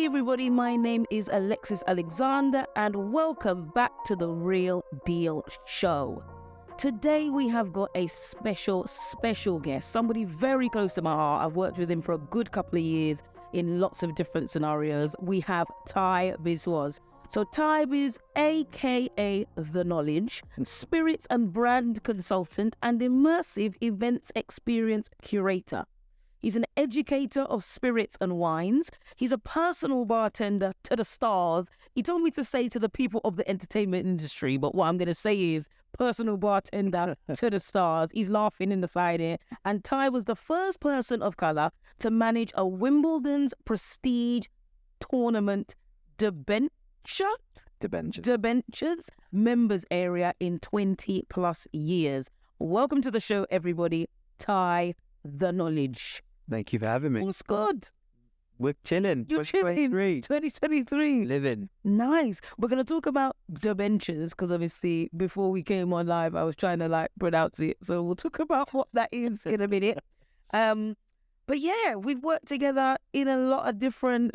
Hey everybody, my name is Alexis Alexander and welcome back to The Real Deal Show. Today we have got a special guest, somebody very close to my heart. I've worked with him for a good couple of years in lots of different scenarios. We have Tye Biswas. So Tye Biz, aka The Knowledge, spirits and brand consultant and immersive events experience curator. He's an educator of spirits and wines. He's a personal bartender to the stars. He told me to say to the people of the entertainment industry, but what I'm going to say is personal bartender to the stars. He's laughing in the side here. And Tye was the first person of colour to manage a Wimbledon's prestige tournament debentures members area in 20 plus years. Welcome to the show, everybody. Tye, The Knowledge. Thank you for having me. What's good? We're chilling. You're chilling. 2023. Living. Nice. We're going to talk about debentures because obviously before we came on live, I was trying to pronounce it. So we'll talk about what that is in a minute. But yeah, we've worked together in a lot of different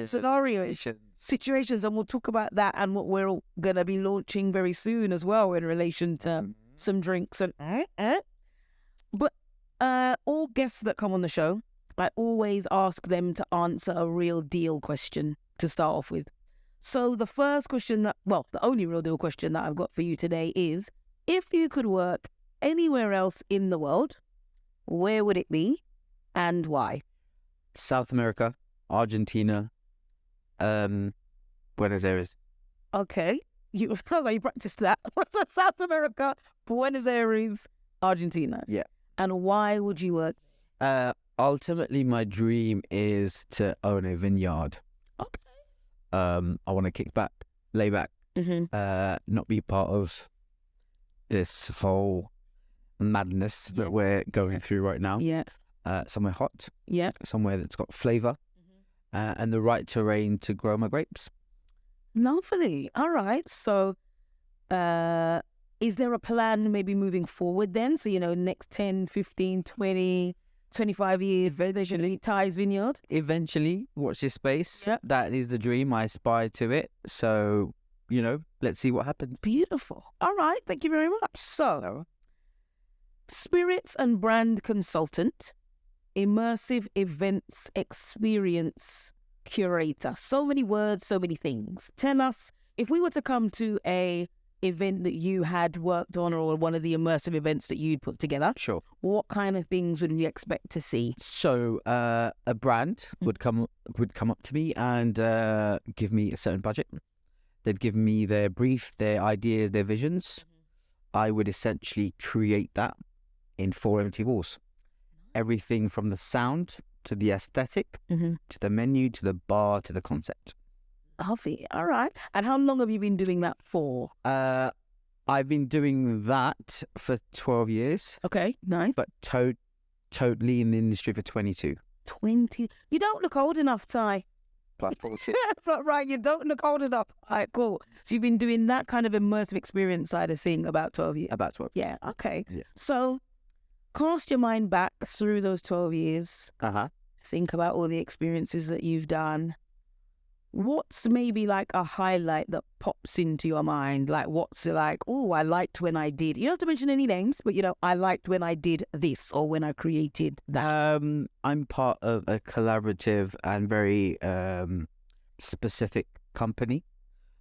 scenarios, situations, and we'll talk about that and what we're going to be launching very soon as well in relation to some drinks and But all guests that come on the show, I always ask them to answer a real deal question to start off with. So the first question the only real deal question that I've got for you today is, if you could work anywhere else in the world, where would it be and why? South America, Argentina, Buenos Aires. Okay. You practiced that. South America, Buenos Aires, Argentina. Yeah. And why would you work? Ultimately, my dream is to own a vineyard. Okay. I want to kick back, lay back, not be part of this whole madness that we're going through right now. Yeah. Somewhere hot. Yeah. Somewhere that's got flavour and the right terrain to grow my grapes. Lovely. All right. So, is there a plan maybe moving forward then? So, next 10, 15, 20, 25 years, eventually Tye's Vineyard? Eventually, watch this space. Yep. That is the dream. I aspire to it. So, let's see what happens. Beautiful. All right. Thank you very much. So, spirits and brand consultant, immersive events experience curator. So many words, so many things. Tell us, if we were to come to a event that you had worked on or one of the immersive events that you'd put together, Sure. what kind of things would you expect to see? So a brand would come up to me and give me a certain budget. They'd give me their brief, their ideas, their visions. I would essentially create that in 4 empty walls. Everything from the sound to the aesthetic, to the menu, to the bar, to the concept. Lovely. All right. And how long have you been doing that for? I've been doing that for 12 years. Okay, nice. But totally in the industry for 22. 20. You don't look old enough, Tye. Plus 40. Right, you don't look old enough. All right, cool. So you've been doing that kind of immersive experience side of thing about 12 years? About 12. Yeah, okay. Yeah. So cast your mind back through those 12 years. Think about all the experiences that you've done. What's maybe a highlight that pops into your mind? What's oh, I liked when I did. You don't have to mention any names, but I liked when I did this or when I created that. I'm part of a collaborative and very specific company.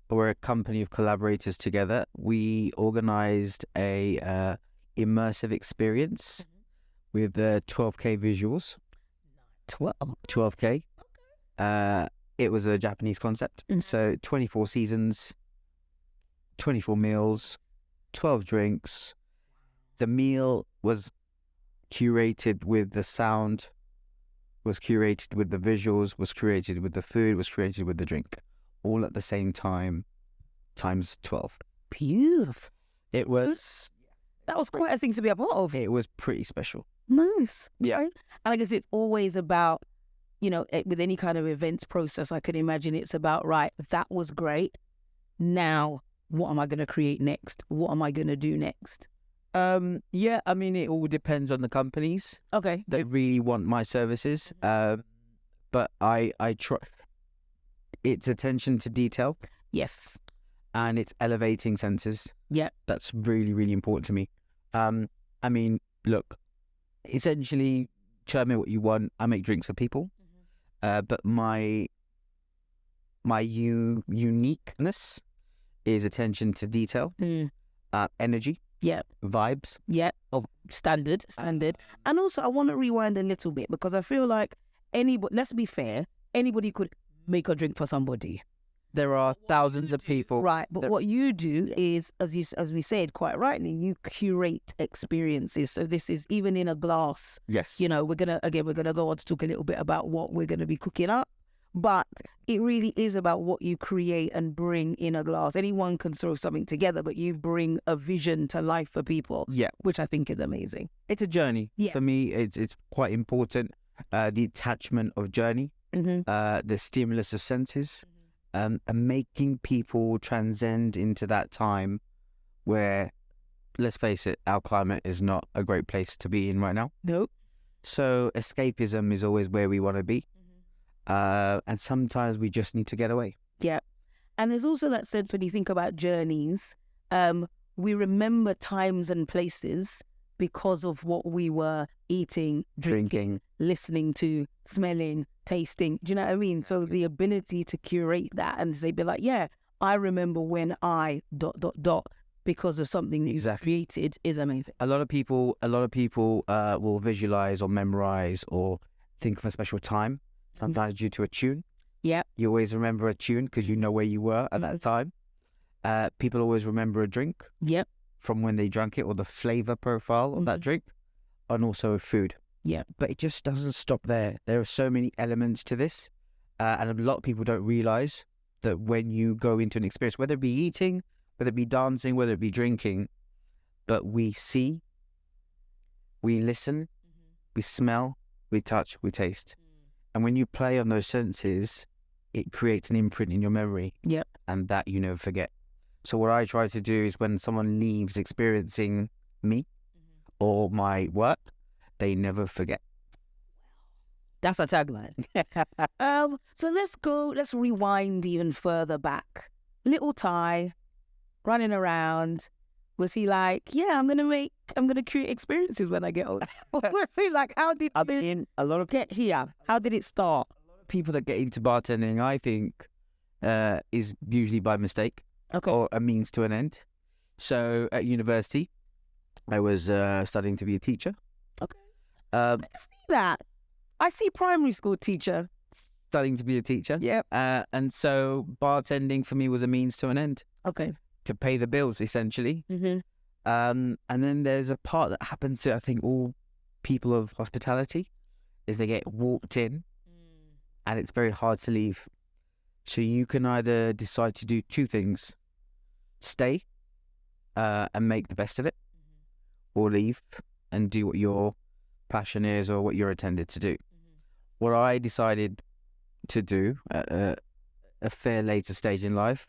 We're a company of collaborators together. We organised a immersive experience with 12K visuals. 12K. It was a Japanese concept. So 24 seasons, 24 meals, 12 drinks. The meal was curated with the sound, was curated with the visuals, was curated with the food, was curated with the drink. All at the same time, times 12. Beautiful. It was... That was quite a thing to be a part of. It was pretty special. Nice. Yeah. Okay. And I guess it's always about, with any kind of events process, I can imagine it's about, right, that was great. Now, what am I going to create next? What am I going to do next? Yeah, I mean, it all depends on the companies. Okay. That really want my services. but I try. It's attention to detail Yes. and it's elevating senses. Yeah. That's really, really important to me. I mean, look, essentially, tell me what you want. I make drinks for people, but my uniqueness is attention to detail, energy, vibes. Yeah, of standard. And also, I want to rewind a little bit because I feel like anybody, let's be fair, anybody could make a drink for somebody. There are thousands of people. Right, but what you do is, as we said quite rightly, you curate experiences. So this is even in a glass. Yes. You know, we're gonna go on to talk a little bit about what we're gonna be cooking up, but it really is about what you create and bring in a glass. Anyone can throw something together, but you bring a vision to life for people. Yeah, which I think is amazing. It's a journey. Yeah. For me, it's quite important. The attachment of journey, the stimulus of senses. And making people transcend into that time where, let's face it, our climate is not a great place to be in right now. Nope. So escapism is always where we want to be. And sometimes we just need to get away. Yeah. And there's also that sense when you think about journeys, we remember times and places because of what we were eating, drinking, listening to, smelling, tasting. Do you know what I mean? So the ability to curate that and say, be like, yeah, I remember when I ... because of something that you created is amazing. A lot of people will visualize or memorize or think of a special time, sometimes due to a tune. Yeah. You always remember a tune because you know where you were at that time. People always remember a drink. Yep. From when they drank it or the flavor profile of that drink, and also food. Yeah. But it just doesn't stop there. There are so many elements to this. And a lot of people don't realize that when you go into an experience, whether it be eating, whether it be dancing, whether it be drinking, but we see, we listen, we smell, we touch, we taste. And when you play on those senses, it creates an imprint in your memory. Yep. And that you never forget. So what I try to do is when someone leaves experiencing me or my work, they never forget. That's a tagline. So let's rewind even further back. Little Tye running around. Was he like, yeah, I'm gonna create experiences when I get older? Was he like, how did a lot of get here? How did it start? People that get into bartending, I think, is usually by mistake. Okay. Or a means to an end. So at university, I was studying to be a teacher. Okay. I see that. I see primary school teacher. Studying to be a teacher. Yeah. And so bartending for me was a means to an end. Okay. To pay the bills, essentially. And then there's a part that happens to, I think, all people of hospitality, is they get walked in and it's very hard to leave. So you can either decide to do two things. Stay and make the best of it, or leave and do what your passion is or what you're intended to do. What I decided to do at a fair later stage in life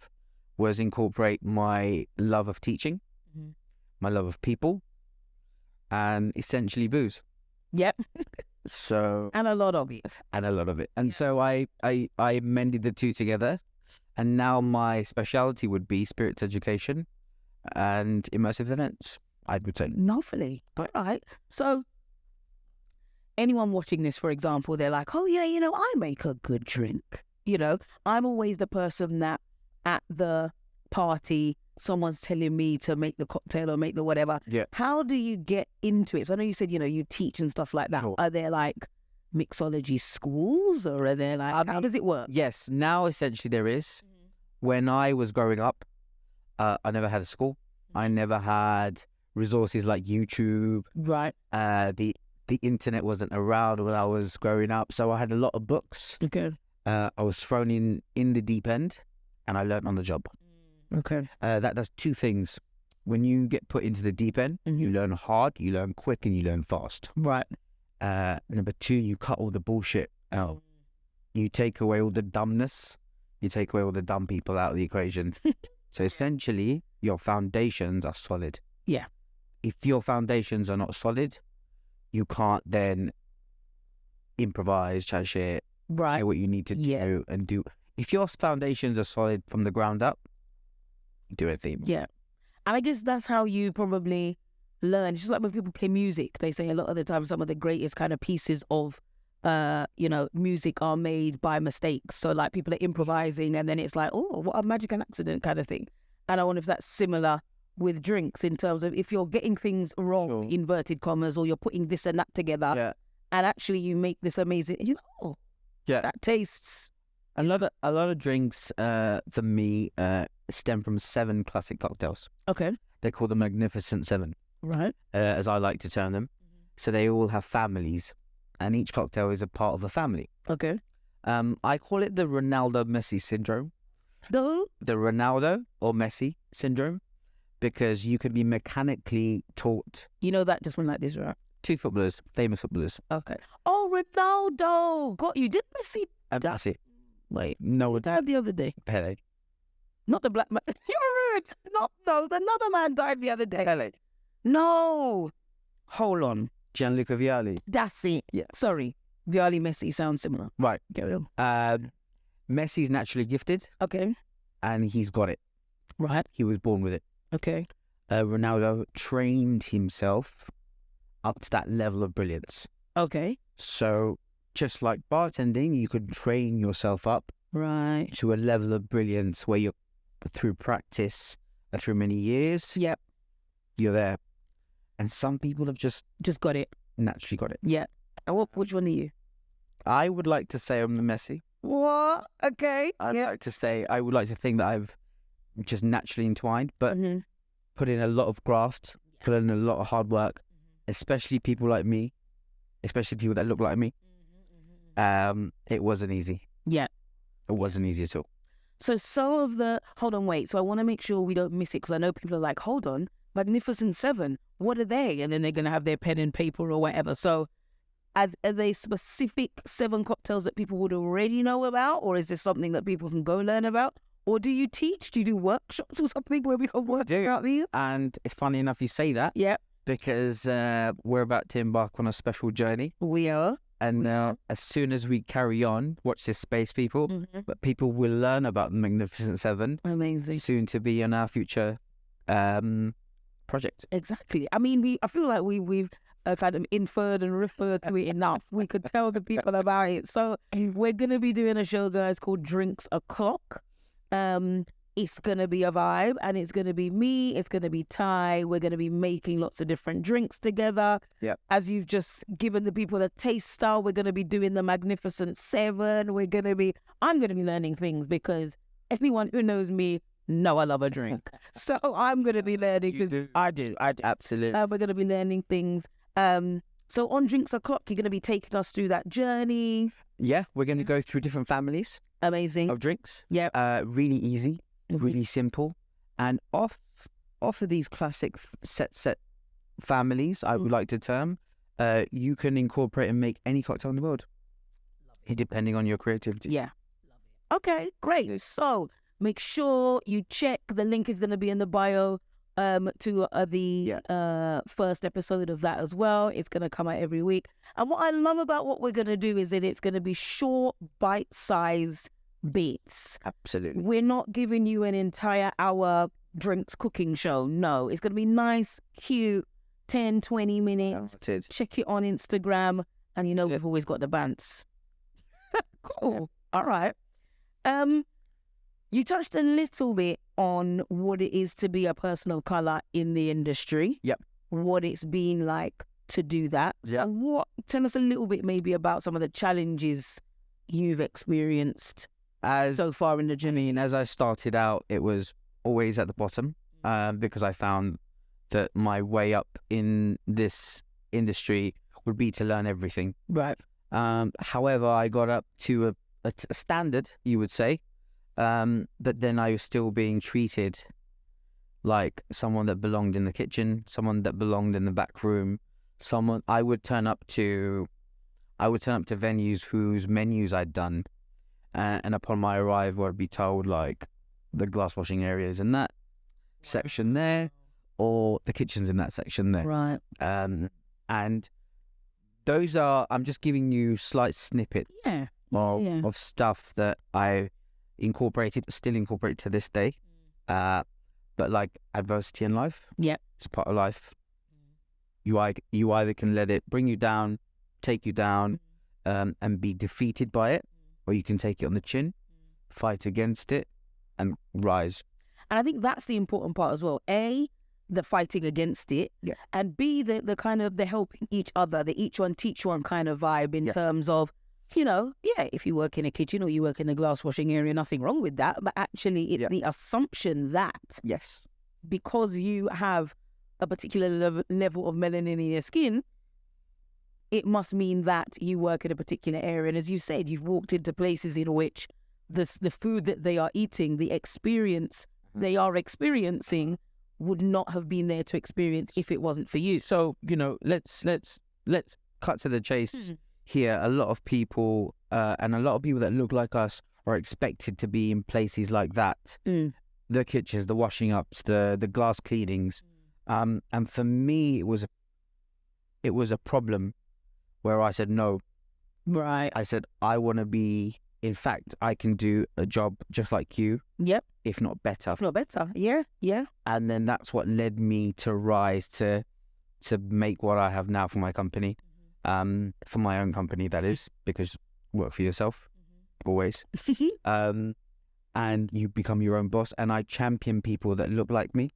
was incorporate my love of teaching, my love of people, and essentially booze. Yep. So and a lot of it. And so I mended the two together. And now my speciality would be spirits education and immersive events, I would say. Lovely. All right. So anyone watching this, for example, they're like, oh, yeah, I make a good drink. I'm always the person that at the party, someone's telling me to make the cocktail or make the whatever. Yeah. How do you get into it? So I know you said, you teach and stuff like that. Sure. Are there like mixology schools or are there like, how does it work? Yes, now essentially there is. When I was growing up, I never had a school. I never had resources like YouTube. Right. The internet wasn't around when I was growing up, so I had a lot of books. Okay. I was thrown in the deep end and I learned on the job. Okay. That does two things. When you get put into the deep end, you learn hard, you learn quick, and you learn fast. Right. Number two, you cut all the bullshit out. You take away all the dumbness. You take away all the dumb people out of the equation. So essentially, your foundations are solid. Yeah. If your foundations are not solid, you can't then improvise, chat shit, Right. know what you need to Yeah. do and do. If your foundations are solid from the ground up, do a theme. Yeah. And I guess that's how you probably learn. It's just like when people play music, they say a lot of the time some of the greatest kind of pieces of music are made by mistakes. So like people are improvising and then it's like, oh, what a magic and accident kind of thing. And I wonder if that's similar with drinks in terms of if you're getting things wrong, Sure. inverted commas, or you're putting this and that together, Yeah. and actually you make this amazing, oh, Yeah. that tastes. A lot of drinks for me stem from 7 classic cocktails. Okay. They're called the Magnificent Seven, Right. as I like to term them. So they all have families, and each cocktail is a part of a family. Okay. I call it the Ronaldo-Messi syndrome. No. The Ronaldo or Messi syndrome, because you can be mechanically taught. You know that just went like this, right? 2 footballers, famous footballers. Okay. Oh, Ronaldo. Got you. Did Messi? That's it. Wait. No, Died the other day. Pele. Not the black man. You're rude. No, another man died the other day. Pele. No. Hold on. Gianluca Vialli. That's it. Yeah. Sorry. Vialli Messi sounds similar. Right. Carry on. Messi's naturally gifted, Okay. and he's got it. Right. He was born with it. Okay. Ronaldo trained himself up to that level of brilliance. Okay. So just like bartending, you could train yourself up Right. to a level of brilliance where you're, through practice and through many years, Yep. you're there. And some people have just Just got it. naturally got it. Yeah. And which one are you? I would like to say I'm the Messi. What? Okay. I would like to think that I've just naturally entwined, but Mm-hmm. put in a lot of graft, put in a lot of hard work, especially people like me, especially people that look like me. It wasn't easy. Yeah. It wasn't easy at all. So some of the hold on, wait. So I want to make sure we don't miss it because I know people are like, hold on, Magnificent Seven. What are they? And then they're gonna have their pen and paper or whatever. So, are they specific 7 cocktails that people would already know about, or is this something that people can go learn about? Or do you teach? Do you do workshops or something where we can work out these? And it's funny enough you say that, Yeah, because we're about to embark on a special journey. we are. And as soon as we carry on, watch this space, people, but people will learn about the Magnificent Seven Amazing. soon to be in our future project. Exactly. I mean, I feel like we've kind of inferred and referred to it enough. We could tell the people about it. So we're going to be doing a show, guys, called Drinks O'Clock. It's going to be a vibe, and it's going to be me, it's going to be Tye. We're going to be making lots of different drinks together. Yep. As you've just given the people a taste style, we're going to be doing the Magnificent Seven. I'm going to be learning things because anyone who knows me know I love a drink. So I'm going to be learning. You do. I do. Absolutely. We're going to be learning things. So on Drinks O'Clock, you're going to be taking us through that journey. Yeah, we're going to go through different families Amazing. of drinks. Yeah. Really easy, really simple. And off of these classic set families, I would like to term, you can incorporate and make any cocktail in the world, depending on your creativity. Yeah. Okay, great. So make sure you check. The link is going to be in the bio to the first episode of that as well. It's going to come out every week. And what I love about what we're going to do is that it's going to be short, bite-sized bits. Absolutely. We're not giving you an entire hour drinks cooking show. No, it's going to be nice, cute, 10, 20 minutes. Talented. Check it on Instagram. And you know, we've always got the bants. Cool. All right. You touched a little bit on what it is to be a person of colour in the industry. Yep. What it's been like to do that. Yep. So tell us a little bit maybe about some of the challenges you've experienced so far in the journey. And as I started out, it was always at the bottom because I found that my way up in this industry would be to learn everything. Right. However, I got up to a standard, you would say, but then I was still being treated like someone that belonged in the kitchen, someone that belonged in the back room, I would turn up to venues whose menus I'd done, and upon my arrival, I'd be told like the glass washing area is in that section there, or the kitchen's in that section there. Right. And those are, I'm just giving you slight snippets Yeah. of stuff that I still incorporate to this day. But like adversity in life, it's a part of life. You either can let it bring you down, take you down, and be defeated by it, or you can take it on the chin, fight against it, and rise. And I think that's the important part as well. A, the fighting against it, and B, the kind of the helping each other, the each one teach one kind of vibe in terms of, if you work in a kitchen or you work in the glass washing area, nothing wrong with that. But actually, it's the assumption that because you have a particular level of melanin in your skin, it must mean that you work in a particular area. And as you said, you've walked into places in which the food that they are eating, the experience they are experiencing, would not have been there to experience if it wasn't for you. So, let's cut to the chase here. A lot of people and a lot of people that look like us are expected to be in places like that. The kitchens, the washing ups, the glass cleanings. And for me, it was a problem where I said no. Right. I said, I want to be, in fact, I can do a job just like you. Yep. If not better. If not better. Yeah. And then that's what led me to rise to make what I have now for my company. For my own company, that is, because work for yourself, always. And you become your own boss. And I champion people that look like me,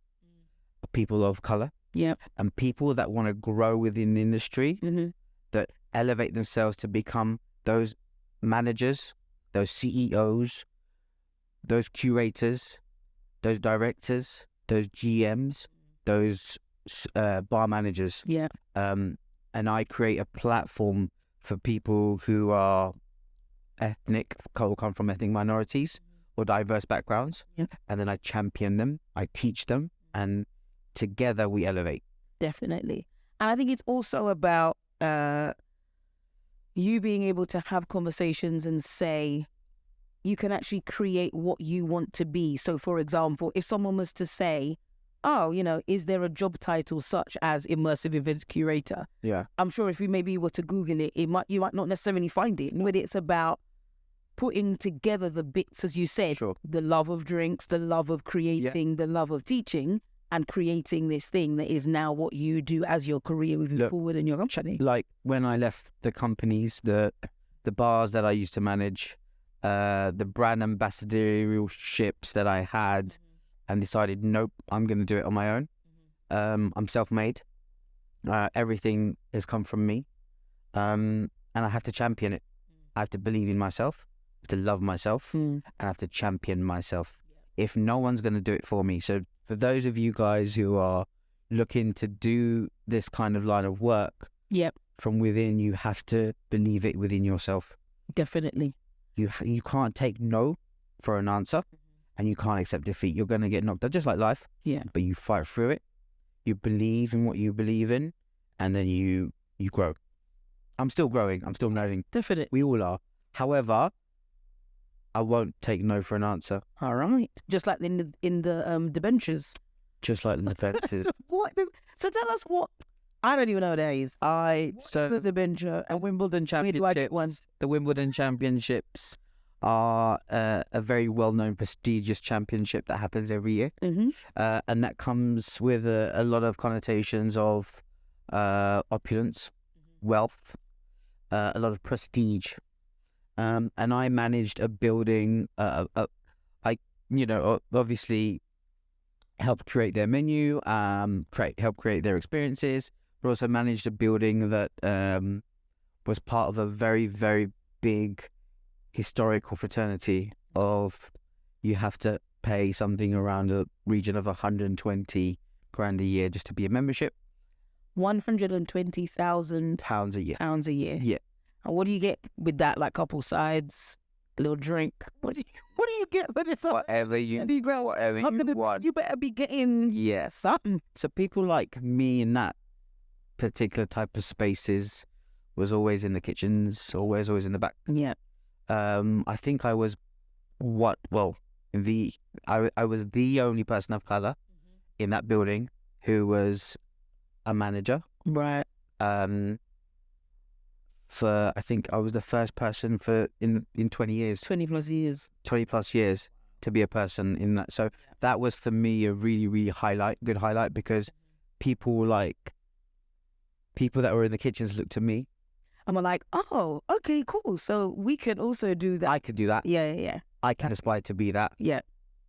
people of colour, and people that want to grow within the industry, that elevate themselves to become those managers, those CEOs, those curators, those directors, those GMs, those bar managers. And I create a platform for people who are ethnic, come from ethnic minorities or diverse backgrounds. And then I champion them, I teach them, and together we elevate. Definitely. And I think it's also about you being able to have conversations and say, you can actually create what you want to be. So, for example, if someone was to say, is there a job title such as immersive events curator? I'm sure if you maybe were to Google it, you might not necessarily find it. But it's about putting together the bits, as you said, the love of drinks, the love of creating, the love of teaching, and creating this thing that is now what you do as your career moving forward in your company. Like when I left the companies, the bars that I used to manage, the brand ambassadorships that I had, and decided, nope, I'm going to do it on my own. I'm self-made. Everything has come from me. And I have to champion it. I have to believe in myself, to love myself, and I have to champion myself. If no one's going to do it for me. So for those of you guys who are looking to do this kind of line of work, from within, you have to believe it within yourself. Definitely. You can't take no for an answer, and you can't accept defeat. You're going to get knocked out, just like life. But you fight through it. You believe in what you believe in, and then you grow. I'm still growing. I'm still learning. Definitely. We all are. However, I won't take no for an answer. All right. Just like in the debentures. Just like the debentures. What? So tell us what. I don't even know what that is. The debenture and Wimbledon Championships. The Wimbledon Championships are a very well-known, prestigious championship that happens every year, and that comes with a lot of connotations of opulence, wealth, a lot of prestige. And I managed a building. Obviously helped create their menu, help create their experiences, but also managed a building that was part of a very, very big historical fraternity of, you have to pay something around a region of 120 grand a year just to be a membership. 120,000 pounds a year. Yeah. And what do you get with that? Like couple sides, a little drink. What do you get with this? Whatever you want. You better be getting something. So people like me in that particular type of spaces was always in the kitchens, always in the back. I think I was I was the only person of colour in that building who was a manager. Right. for, I think I was the first person for in 20 years, 20 plus years. 20 plus years to be a person in that. So that was for me a really, really good highlight, because people that were in the kitchens looked to me. And we're like, oh, okay, cool. So we can also do that. I could do that. Yeah. I can aspire to be that. Yeah.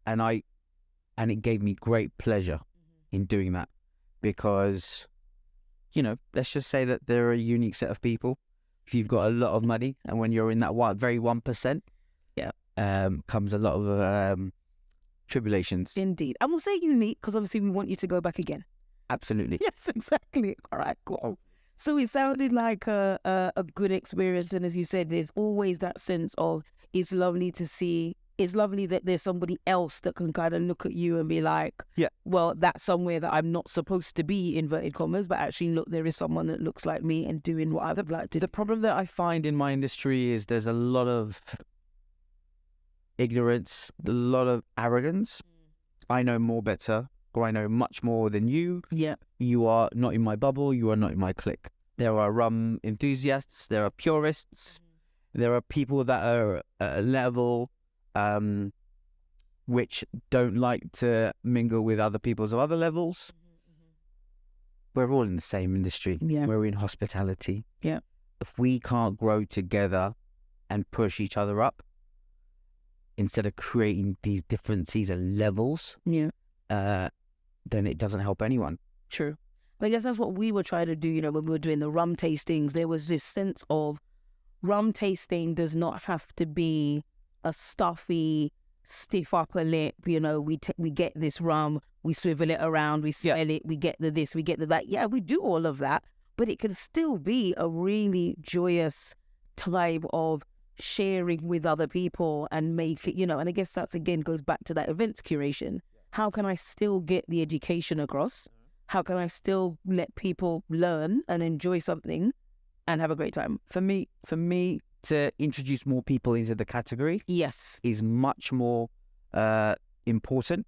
And it gave me great pleasure in doing that, because, let's just say that they're a unique set of people. If you've got a lot of money, and when you're in that very 1%, comes a lot of tribulations. Indeed. And we'll say unique because obviously we want you to go back again. Absolutely. Yes, exactly. All right, cool. So it sounded like a good experience. And as you said, there's always that sense of it's lovely to see. It's lovely that there's somebody else that can kind of look at you and be like, well, that's somewhere that I'm not supposed to be, inverted commas, but actually, look, there is someone that looks like me and doing what I would like to do. The problem that I find in my industry is there's a lot of ignorance, a lot of arrogance. I know more better, or I know much more than you. Yeah. You are not in my bubble. You are not in my clique. There are rum enthusiasts. There are purists. There are people that are at a level which don't like to mingle with other people's of other levels. We're all in the same industry. Yeah. We're in hospitality. Yeah. If we can't grow together and push each other up, instead of creating these differences and levels, then it doesn't help anyone. True. I guess that's what we were trying to do, when we were doing the rum tastings. There was this sense of rum tasting does not have to be a stuffy, stiff upper lip. We get this rum, we swivel it around, we smell it, we get the this, we get the that. Yeah, we do all of that, but it can still be a really joyous time of sharing with other people and make it, and I guess that's again goes back to that events curation. How can I still get the education across? How can I still let people learn and enjoy something and have a great time? For me, to introduce more people into the category, is much more important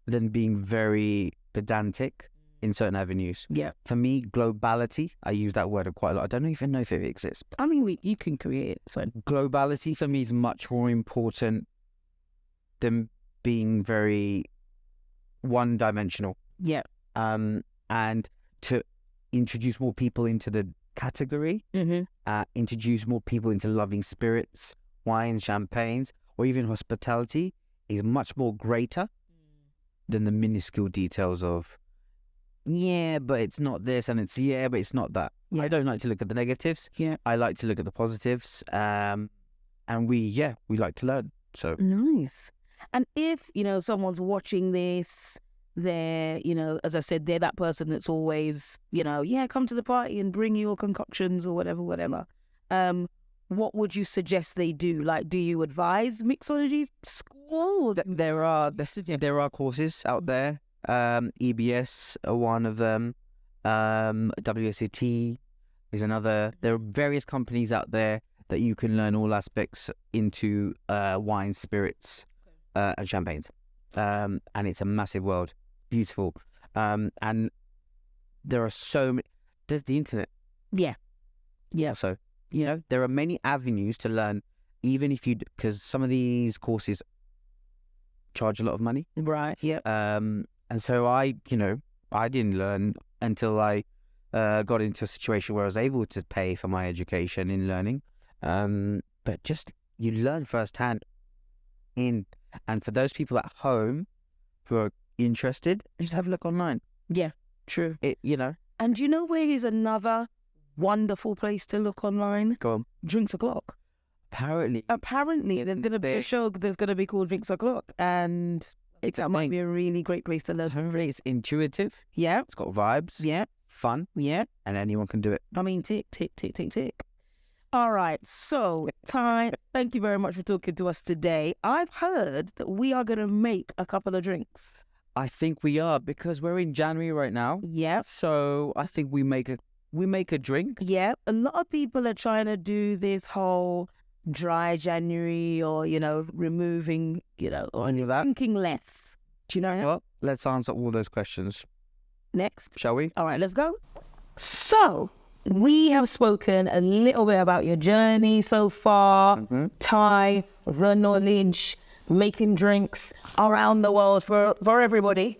than being very pedantic in certain avenues. Yeah. For me, globality, I use that word quite a lot. I don't even know if it exists. I mean, you can create it. So globality for me is much more important than being very one-dimensional. Yeah. And to introduce more people into the category, introduce more people into loving spirits, wine, champagnes, or even hospitality is much more greater than the minuscule details of, but it's not this, and it's, but it's not that. I don't like to look at the negatives. I like to look at the positives. And we like to learn. So nice. And if, someone's watching this, they're, as I said, they're that person that's always, come to the party and bring your concoctions or whatever. What would you suggest they do? Like, do you advise mixology school? There are courses out there. EBS are one of them. WSET is another. There are various companies out there that you can learn all aspects into wine, spirits, and champagnes. And it's a massive world. Beautiful. And there are so many. There's the internet. Yeah. So, there are many avenues to learn, even if because some of these courses charge a lot of money. Right. Yeah. And so I didn't learn until I got into a situation where I was able to pay for my education in learning. But just, you learn firsthand. And for those people at home who are interested, just have a look online. Yeah, true. And do you know where is another wonderful place to look online? Go on. Drinks O'Clock. Apparently there's going to be a show that's going to be called Drinks O'Clock, and that might be a really great place to learn. Hopefully it's intuitive. Yeah. It's got vibes. Yeah. Fun. Yeah. And anyone can do it. I mean, tick. All right. So, Tye, thank you very much for talking to us today. I've heard that we are going to make a couple of drinks. I think we are, because we're in January right now. Yeah. So I think we make a drink. Yeah. A lot of people are trying to do this whole dry January or, removing, or any of that. Drinking less. Do you know? Well, let's answer all those questions. Next. Shall we? All right, let's go. So, we have spoken a little bit about your journey so far, Tye, the knowledge, making drinks around the world for everybody.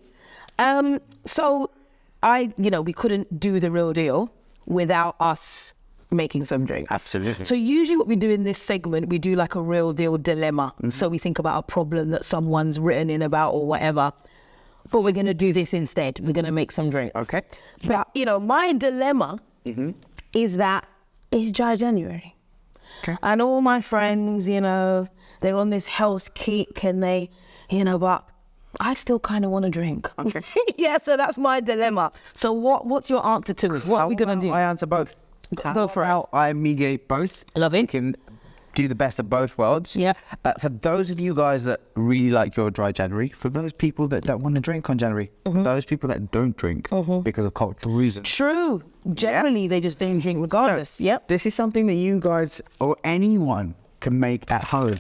So we couldn't do the real deal without us making some drinks. Absolutely. So usually what we do in this segment, we do like a real deal dilemma. So we think about a problem that someone's written in about or whatever. But we're going to do this instead. We're going to make some drinks. Okay. But, my dilemma is that it's dry January. Okay. And all my friends, they're on this health kick and they, but I still kind of want to drink. Okay. Yeah, so that's my dilemma. So what's your answer to it? What are we going to do? I answer both. Go for it. I mediate both. Love it. Can do the best of both worlds. Yeah. For those of you guys that really like your dry January, for those people that don't want to drink on January, for those people that don't drink because of cultural reasons. True. Generally, they just don't drink regardless. So, Yep. This is something that you guys or anyone can make at home.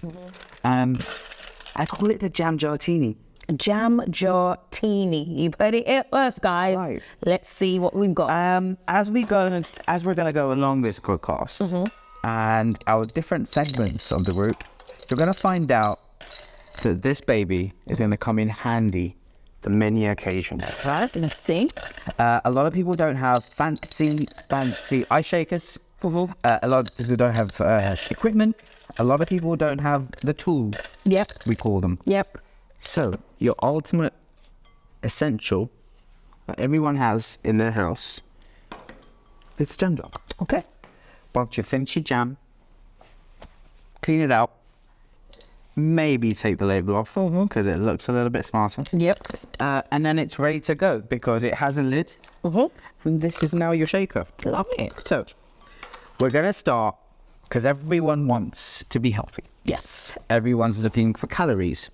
And I call it the jam jartini. Jam jartini. You heard it here first, guys. Right. Let's see what we've got. As we're going to go along this podcast and our different segments of the route, you're going to find out that this baby is going to come in handy for many occasions. Right, let's see. A lot of people don't have fancy ice shakers. A lot of people don't have equipment. A lot of people don't have the tools. Yep. We call them. Yep. So your ultimate essential that everyone has in their house, it's jam jar. Okay. Once you finish your jam, clean it out. Maybe take the label off because it looks a little bit smarter. Yep. And then it's ready to go because it has a lid. And this is now your shaker. Love it. So we're going to start because everyone wants to be healthy. Yes. Everyone's looking for calories,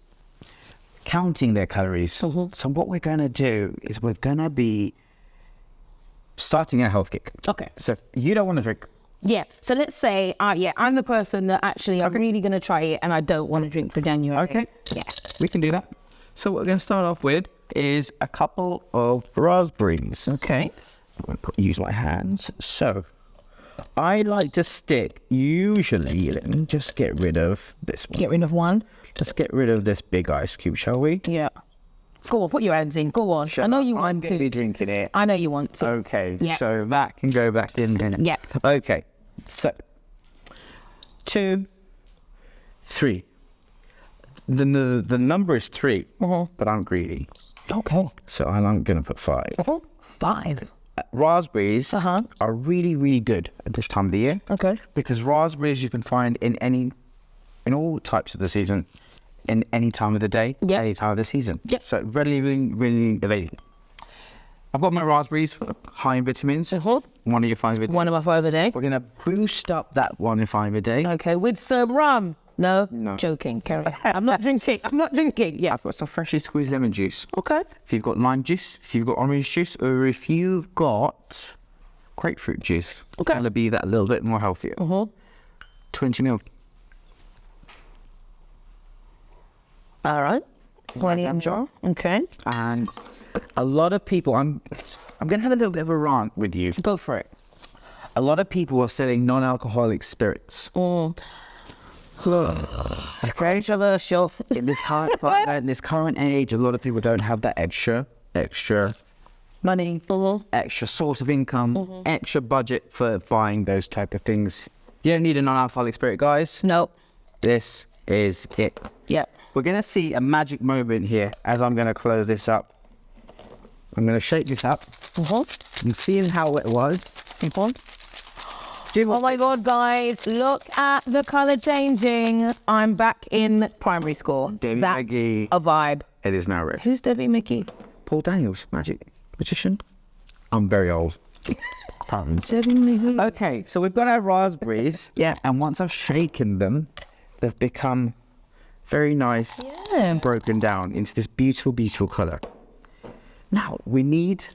counting their calories. So what we're going to do is we're going to be starting a health kick. Okay. So if you don't want to drink. Yeah. So let's say, I'm the person that actually I'm really going to try it and I don't want to drink for January. Okay. Yeah. We can do that. So what we're going to start off with is a couple of raspberries. Okay. I'm going to use my hands. So I like to stick, usually, let me just get rid of this one. Get rid of one. Let's get rid of this big ice cube, shall we? Yeah. Go on, put your hands in. Go on. I know you want I'm going to be drinking it. I know you want to. Okay, Yeah. so that can go back in there. Yeah. Okay, so 2, 3. The number is 3, but I'm greedy. Okay. So I'm going to put 5. 5. Raspberries are really, really good at this time of the year. Okay. Because raspberries you can find in all types of the season, in any time of the day, any time of the season. Yep. So really, really, really available. I've got my raspberries high in vitamins. One of your 5 a day. One of my 5 a day. We're going to boost up that 1 in 5 a day. Okay, with some rum. No. Joking. Carry on. I'm not drinking. Yeah. I've got some freshly squeezed lemon juice. Okay. If you've got lime juice, if you've got orange juice, or if you've got grapefruit juice, Okay. it's going to be that little bit more healthier. 20 ml. All right. 20 ml. Okay. And a lot of people, I'm going to have a little bit of a rant with you. Go for it. A lot of people are selling non-alcoholic spirits. Controversial. In this current age, a lot of people don't have that extra money, extra source of income, extra budget for buying those type of things. You don't need a non-alcoholic spirit, guys. No. This is it. Yeah. We're going to see a magic moment here as I'm going to close this up. I'm going to shake this up. And see how it was. Oh my God, guys, look at the colour changing. I'm back in primary school. Debbie That's McGee. a vibe. It is now red. Who's Debbie Mickey? Paul Daniels, magic magician. I'm very old. Debbie Mickey. Okay, so we've got our raspberries. Yeah. And once I've shaken them, they've become very nice, broken down into this beautiful, beautiful colour. Now, we need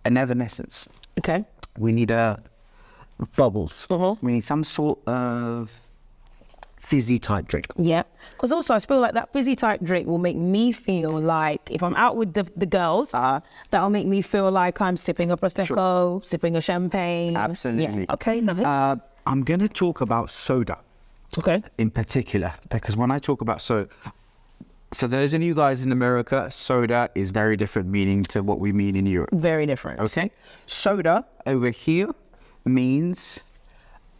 an evanescence. Okay. We need bubbles. We need some sort of fizzy type drink. Yeah, because also I feel like that fizzy type drink will make me feel like if I'm out with the girls, that'll make me feel like I'm sipping a prosecco, sipping a champagne. Absolutely. Yeah. Okay, nice. I'm going to talk about soda. Okay. In particular, because when I talk about soda, so those of you guys in America, soda is very different meaning to what we mean in Europe. Very different. Okay. Soda over here means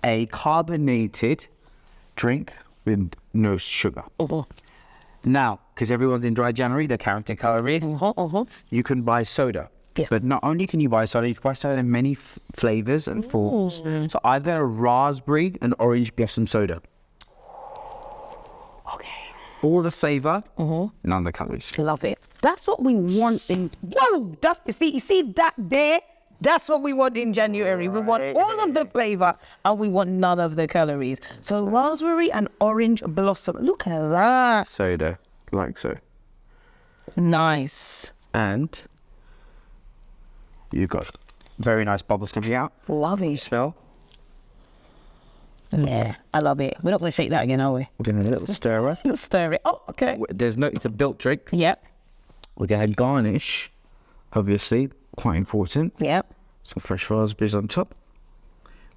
a carbonated drink with no sugar. Now, because everyone's in dry January, they're counting calories. You can buy soda. Yes. But not only can you buy soda, you can buy soda in many flavors and forms. So I've got a raspberry and orange blossom soda. Okay. All the flavor, none of the calories. Love it. That's what we want in. Whoa! You see that there? That's what we want in January. We want all of the flavor and we want none of the calories. So raspberry and orange blossom. Look at that. Soda, like so. Nice. And you've got very nice bubbles coming out. Love it. Smell. Yeah, I love it. We're not going to shake that again, are we? We're going to a little stir. Stir it. Oh, okay. It's a built drink. Yep. We're going to garnish, obviously, quite important. Yep. Some fresh raspberries on top,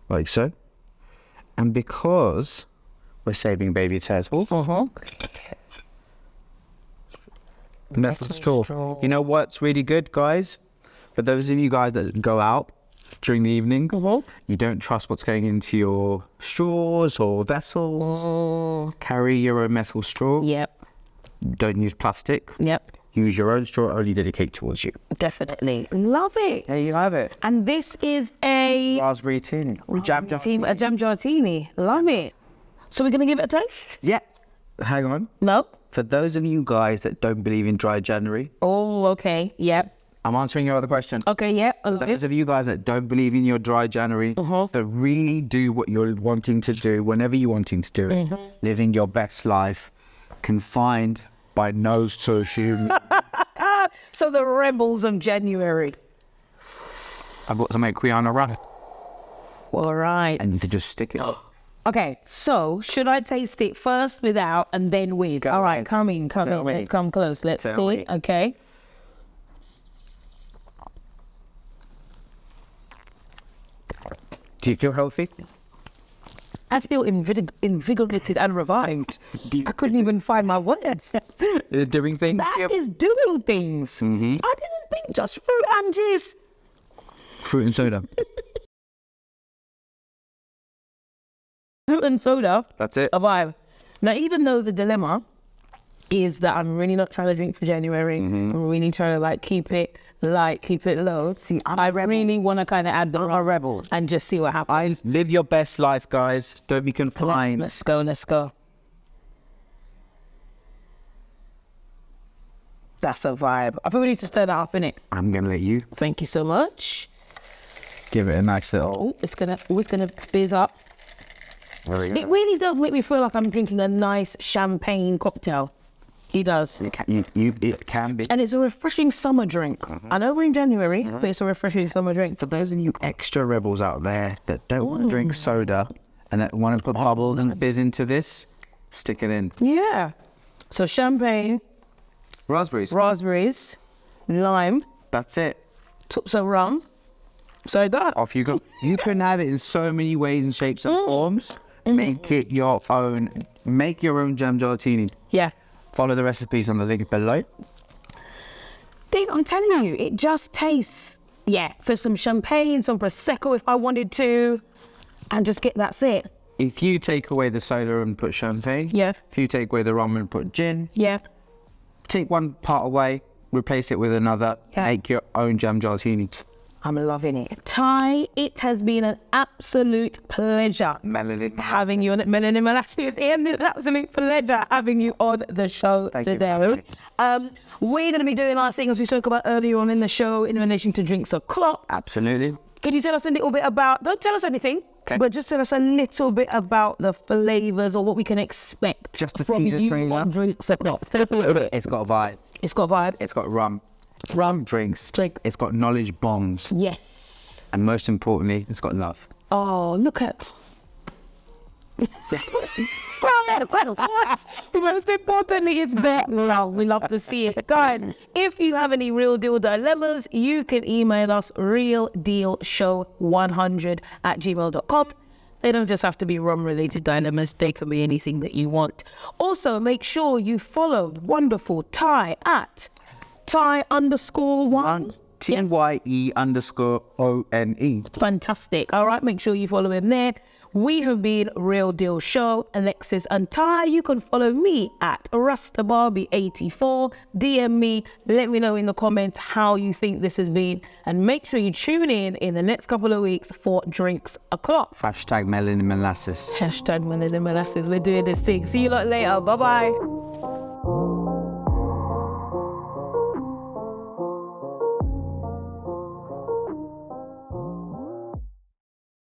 like so. And because we're saving baby Tye's metal straw. You know what's really good, guys? For those of you guys that go out during the evening, you don't trust what's going into your straws or vessels. Carry your own metal straw. Yep. Don't use plastic. Yep. Use your own straw, only dedicate towards you. Definitely. Love it. There you have it. And this is a Raspberry tini. Jam jartini. A jam jartini. Love it. So we're going to give it a taste? Yeah. Hang on. No? For those of you guys that don't believe in dry January, Oh, okay. Yep. I'm answering your other question. Okay, yep. Those of you guys that don't believe in your dry January, that really do what you're wanting to do whenever you're wanting to do it, living your best life, confined by no social. So the rebels of January. I've got some Equiana rum. All right. And you can just stick it. Okay, so should I taste it first without and then with? All right, come in. Let's come close. Let's see. Okay. Do you feel healthy? I feel invigorated and revived. I couldn't even find my words. Is it doing things? That is doing things. I didn't think just fruit and juice. Fruit and soda. Fruit and soda. That's it. A vibe. Now, even though the dilemma is that I'm really not trying to drink for January, I'm really trying to keep it light, keep it low. See, I really want to kind of add the rebel and just see what happens. Live your best life, guys. Don't be confined. Let's go. That's a vibe. I think we need to stir that up, innit? I'm gonna let you. Thank you so much. Give it a nice little. Oh, it's gonna fizz up. It really does make me feel like I'm drinking a nice champagne cocktail. It does. It can be. And it's a refreshing summer drink. I know we're in January, but it's a refreshing summer drink. For those of you extra rebels out there that don't want to drink soda and that want to put bubbles and fizz into this, stick it in. Yeah. So champagne, raspberries, lime. That's it. Some rum. So that. Off you go. You can have it in so many ways and shapes and forms. Make it your own. Make your own jam jartini. Yeah. Follow the recipes on the link below. I'm telling you, it just tastes. Yeah. So some champagne, some prosecco if I wanted to, and just that's it. If you take away the soda and put champagne. Yeah. If you take away the rum and put gin. Yeah. Take one part away, replace it with another. Yeah. Make your own jam jartini. I'm loving it. Tye, it has been an absolute pleasure having you on it. Melanin Molasses, an absolute pleasure having you on the show today. We're going to be doing our thing as we spoke about earlier on in the show in relation to drinks o'clock. Absolutely. Can you tell us a little bit about, don't tell us anything, but just tell us a little bit about the flavours or what we can expect just from you on drinks o'clock. Tell us a little bit. It's got a vibe. It's got a vibe. It's got rum. Drinks. It's got knowledge bombs. Yes. And most importantly, it's got love. Oh, look at... Most importantly, it's there. Well, we love to see it. Guys, if you have any real deal dilemmas, you can email us realdealshow100@gmail.com. They don't just have to be rum-related dilemmas. They can be anything that you want. Also, make sure you follow wonderful Tye at Tye_1. TYE_ONE. Fantastic. All right, make sure you follow him there. We have been Real Deal Show, Alexis and Tye. You can follow me at RastaBarbie84. DM me. Let me know in the comments how you think this has been. And make sure you tune in the next couple of weeks for Drinks O'Clock. #Melanin Molasses. #Melanin Molasses. We're doing this thing. See you lot later. Bye-bye.